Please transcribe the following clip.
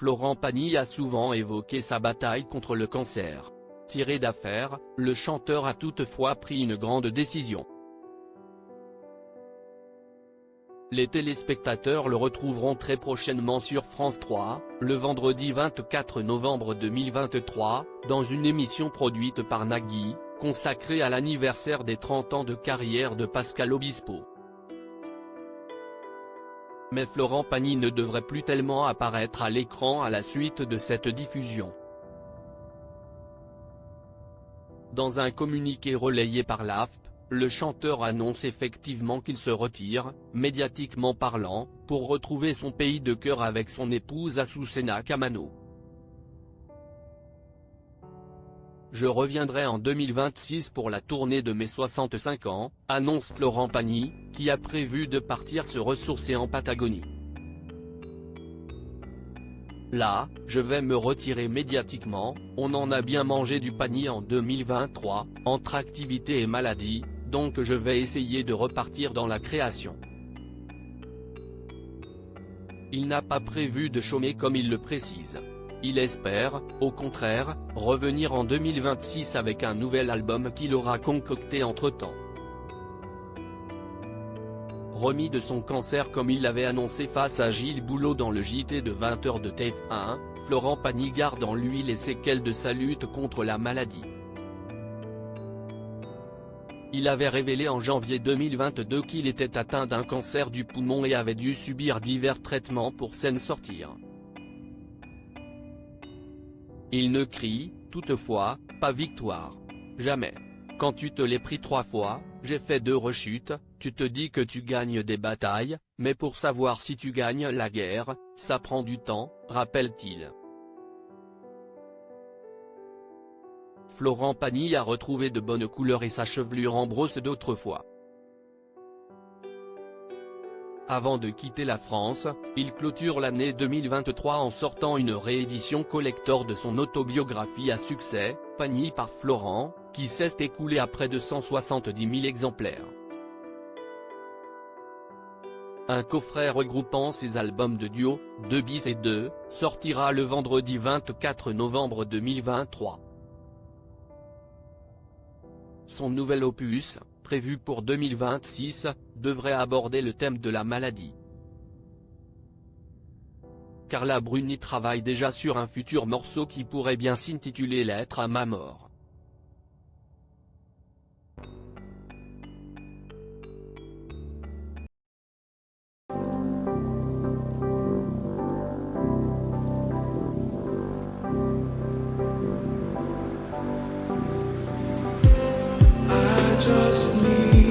Florent Pagny a souvent évoqué sa bataille contre le cancer. Tiré d'affaire, le chanteur a toutefois pris une grande décision. Les téléspectateurs le retrouveront très prochainement sur France 3, le vendredi 24 novembre 2023, dans une émission produite par Nagui, consacrée à l'anniversaire des 30 ans de carrière de Pascal Obispo. Mais Florent Pagny ne devrait plus tellement apparaître à l'écran à la suite de cette diffusion. Dans un communiqué relayé par l'AFP, le chanteur annonce effectivement qu'il se retire, médiatiquement parlant, pour retrouver son pays de cœur avec son épouse Azucena Kamano. Je reviendrai en 2026 pour la tournée de mes 65 ans, annonce Florent Pagny, qui a prévu de partir se ressourcer en Patagonie. Là, je vais me retirer médiatiquement, on en a bien mangé du Pagny en 2023, entre activité et maladie, donc je vais essayer de repartir dans la création. Il n'a pas prévu de chômer comme il le précise. Il espère, au contraire, revenir en 2026 avec un nouvel album qu'il aura concocté entre-temps. Remis de son cancer comme il l'avait annoncé face à Gilles Boulot dans le JT de 20h de TF1, Florent Pagny garde en lui les séquelles de sa lutte contre la maladie. Il avait révélé en janvier 2022 qu'il était atteint d'un cancer du poumon et avait dû subir divers traitements pour s'en sortir. Il ne crie, toutefois, pas victoire. Jamais. Quand tu te l'es pris 3 fois, j'ai fait 2 rechutes, tu te dis que tu gagnes des batailles, mais pour savoir si tu gagnes la guerre, ça prend du temps, rappelle-t-il. Florent Pagny a retrouvé de bonnes couleurs et sa chevelure en brosse d'autrefois. Avant de quitter la France, il clôture l'année 2023 en sortant une réédition collector de son autobiographie à succès, Pagny par Florent, qui s'est écoulée à près de 170 000 exemplaires. Un coffret regroupant ses albums de duo, 2 bis et 2, sortira le vendredi 24 novembre 2023. Son nouvel opus, prévu pour 2026, devrait aborder le thème de la maladie. Carla Bruni travaille déjà sur un futur morceau qui pourrait bien s'intituler Lettre à ma mort. Just need